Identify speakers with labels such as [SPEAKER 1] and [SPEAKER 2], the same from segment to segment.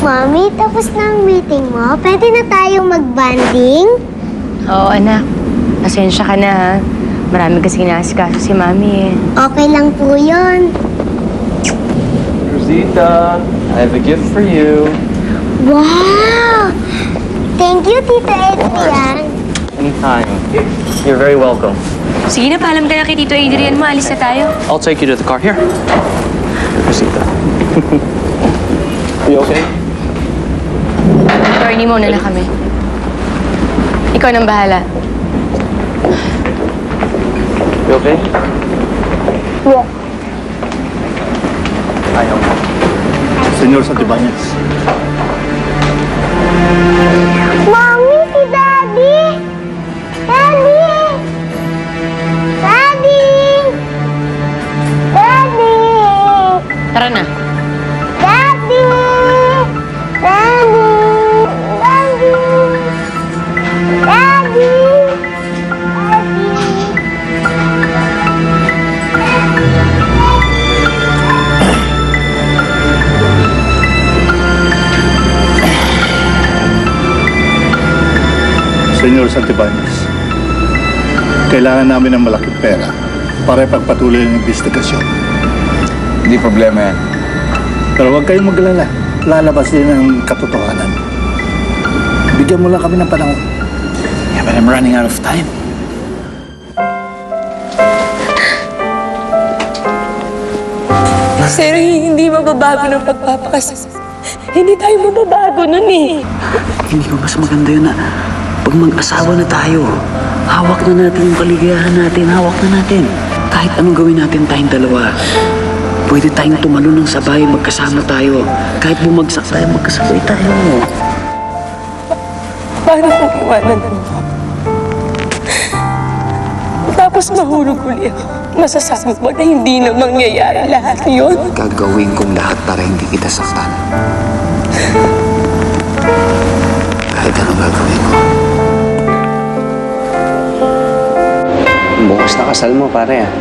[SPEAKER 1] Mommy, tapos na ang meeting mo. Pwede na tayong mag-banding?
[SPEAKER 2] Oo, anak. Pasensya ka na, ha? Marami kasi inaasikaso si Mami, eh.
[SPEAKER 1] Okay lang po yun.
[SPEAKER 3] Rosita, I have a gift for you.
[SPEAKER 1] Wow! Thank you, Tita Adrian.
[SPEAKER 3] Anytime. You're very welcome.
[SPEAKER 2] Sige na, paalam ka na kay Tito Adrian mo. Alis na tayo.
[SPEAKER 3] I'll take you to the car. Here. Rosita. Are you okay?
[SPEAKER 2] Attorney, muna na kami. Ikaw nang bahala.
[SPEAKER 3] You okay?
[SPEAKER 1] Yeah.
[SPEAKER 3] Ayaw.
[SPEAKER 4] Senyor Santibanez.
[SPEAKER 1] Mommy, si Daddy! Daddy! Daddy! Daddy!
[SPEAKER 2] Tara na.
[SPEAKER 1] Daddy! Daddy! Daddy! Daddy!
[SPEAKER 4] Senyor Santibanez, kailangan namin ng malaking pera para ipagpatuloy ang investigasyon.
[SPEAKER 5] Hindi problema yan.
[SPEAKER 4] Pero huwag kayong maglala. Lalabas din ang katotohanan. Bigyan mo lang kami ng panahon.
[SPEAKER 5] Yeah, but I'm running out of time.
[SPEAKER 6] Sir, hindi mababago ng pagpapakas. Hindi tayo mababago nun eh.
[SPEAKER 7] Hindi ko mas maganda yun na pag mag-asawa na tayo, hawak na natin yung kaligayahan natin, hawak na natin. Kahit anong gawin natin tayong dalawa, pwede tayong tumalon ng sabay, magkasama tayo. Kahit bumagsak tayo, magkasabay tayo.
[SPEAKER 6] Paano kung iwanan mo? Tapos mahulog uli ako. Masasabi mo na hindi na mangyayari lahat yun.
[SPEAKER 7] Gagawin kong lahat para hindi kita saktan. Kahit anong gagawin ko.
[SPEAKER 5] Bukas na kasal mo, pare, ah.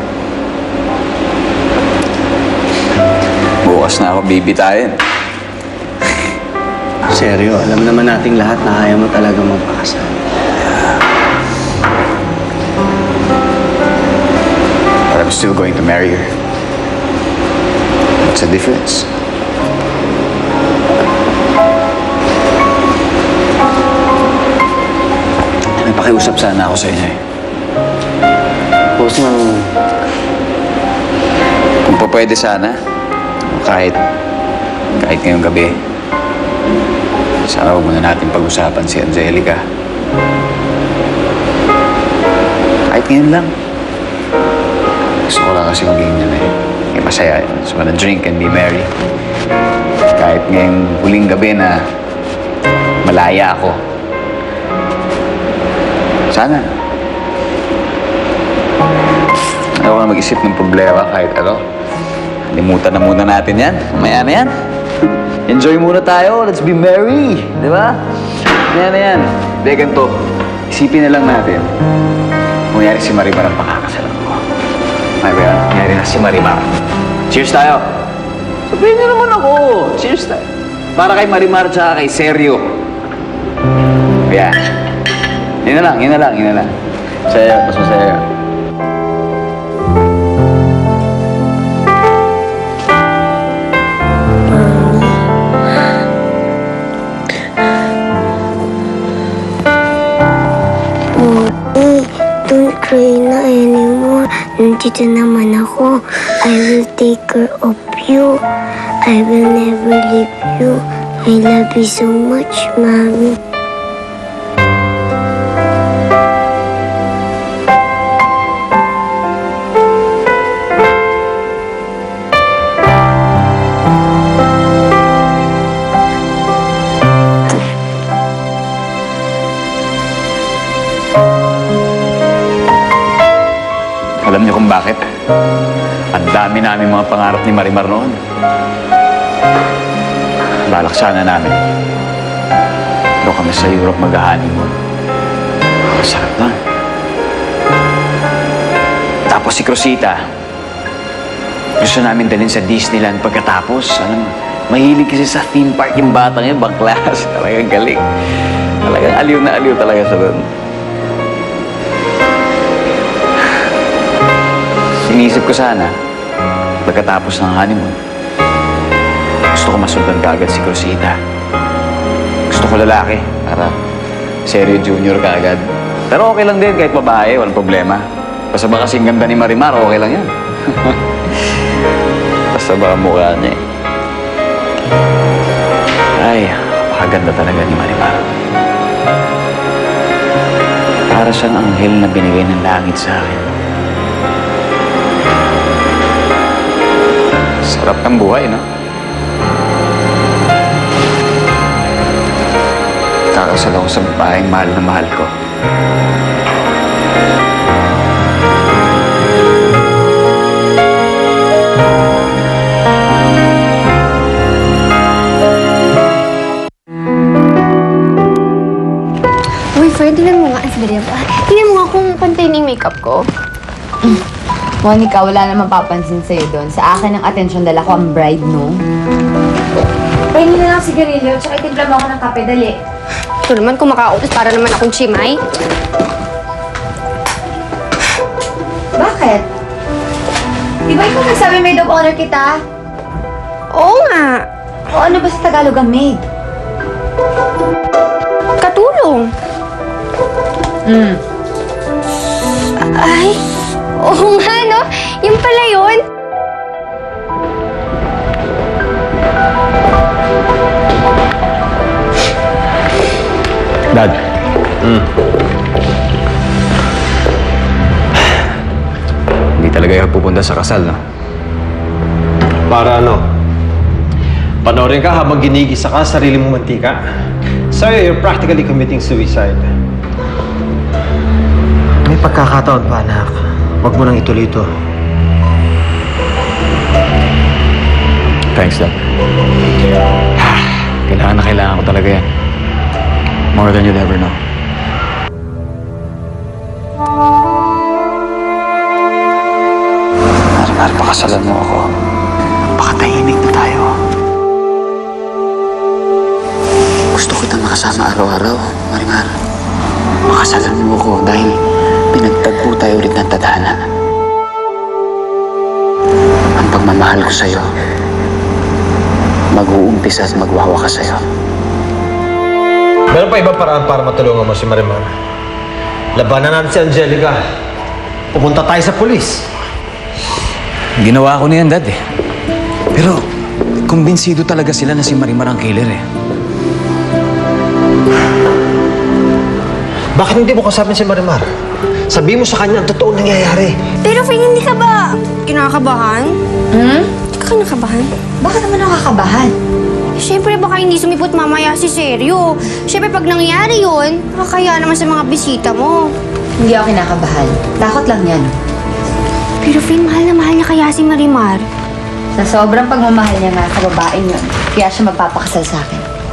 [SPEAKER 5] Bukas na ako bibitayin.
[SPEAKER 7] Seryo, alam naman nating lahat na ayaw mo talaga magpakasal.
[SPEAKER 5] But I'm still going to marry her. What's the difference? May pakiusap sana ako sa inyo, eh.
[SPEAKER 7] Boss ng...
[SPEAKER 5] Kung pa pwede sana, kahit ngayong gabi, sana huwag muna natin pag-usapan si Angelica. Kahit ngayon lang. Gusto ko lang kasi maging yan, eh. Masaya. Just wanna drink and be merry. Kahit ngayong huling gabi na malaya ako. Sana. Ayaw ko na mag-isip ng problema kahit ano. Limutan na muna natin yan. Mamaya na yan. Enjoy muna tayo. Let's be merry. Di ba? Mamaya na yan. Hindi, ganito. Isipin na lang natin. Mangyari si Marimar ang pakakasalan ko. Ay, ba yan? Mangyari na si Marimar. Cheers tayo. Sabihin niyo naman ako. Cheers tayo. Para kay Marimar tsaka kay Sergio. Ayan. Yun na lang, yun na lang, yun na lang. Masaya, mas masaya.
[SPEAKER 1] Don't cry na anymore. Nandito naman ako. I will take care of you. I will never leave you. I love you so much, Mommy.
[SPEAKER 5] Alam niyo kung bakit? Ang dami namin mga pangarap ni Marimar noon. Balak sana namin. Doon kami sa Europe mag-honeymoon. Ang sarap na. Tapos si Crosita, gusto namin dalhin sa Disneyland pagkatapos. Alam mo, Mahilig kasi sa theme park yung batang yan, bang class. Talagang galing. Talagang aliw na aliw talaga sa doon. Inisip ko sana, pagkatapos ng honeymoon, gusto ko masundan kaagad si Cruzita. Gusto ko lalaki, para seryo junior kaagad. Pero okay lang din, kahit babae, walang problema. Basta ba kasing ganda ni Marimar, okay lang yan. Basta ba mukha niya eh. Ay, napakaganda talaga ni Marimar. Para siyang anghel na binigay ng langit sa akin. Sarap ng buhay, no? Kakasal ako sa babaeng mahal na mahal ko.
[SPEAKER 8] Uy, Fred, tingnan mo nga. Tingnan mo nga kung pantay na yung makeup ko.
[SPEAKER 2] Monica, wala naman papansin sa'yo doon. Sa akin ang atensyon dala ko ang bride, no? Pahingi na lang sigarilyo, tsaka itimpla mo ako ng kape, dali.
[SPEAKER 8] Ito naman, kung makautos para naman akong chimay.
[SPEAKER 2] Bakit? Di ba ikaw nagsabi maid of honor kita?
[SPEAKER 8] Oo nga.
[SPEAKER 2] O ano ba sa Tagalog ang maid?
[SPEAKER 8] Katulong. Ay, oo nga, no? Yung pala yun.
[SPEAKER 5] Dad. Hindi talaga yung pupunta sa kasal, no?
[SPEAKER 9] Para ano? Panoorin ka habang ginigisa ka sa sarili mong mantika. So you're practically committing suicide. May pagkakataon pa, anak. Huwag mo nang ituloy ito.
[SPEAKER 5] Thanks, Dad. Kailangan ko talaga yan. More than you'll ever know. Marimar, pakasalan mo ako. Pakatahimik na tayo. Gusto kita makasama araw-araw, Marimar. Pakasalan mo ako dahil pinagtagpo tayo ulit ng tadhana. Ang pagmamahal ko sa'yo, mag-uumpisa at magwawakas sa'yo.
[SPEAKER 9] Meron pa ibang paraan para matulungan mo si Marimar. Labanan natin si Angelica. Pupunta tayo sa pulis.
[SPEAKER 5] Ginawa ko na yan, Dad, eh. Pero, kumbinsido talaga sila na si Marimar ang killer, eh.
[SPEAKER 9] Bakit hindi mo kasama si Marimar? Sabihin mo sa kanya ang totoong nangyayari.
[SPEAKER 8] Pero, Fred, hindi ka ba kinakabahan? Hindi ka kinakabahan?
[SPEAKER 2] Bakit naman nakakabahan?
[SPEAKER 8] Siyempre, baka hindi sumipot mamaya si Seryo. Siyempre, pag nangyari yun, makakaya naman sa mga bisita mo.
[SPEAKER 2] Hindi ako kinakabahan. Takot lang yan.
[SPEAKER 8] Pero, Fred, mahal na mahal niya kaya si Marimar.
[SPEAKER 2] Sa sobrang pagmamahal niya nga sa babaeng yun, kaya siya magpapakasal sa akin.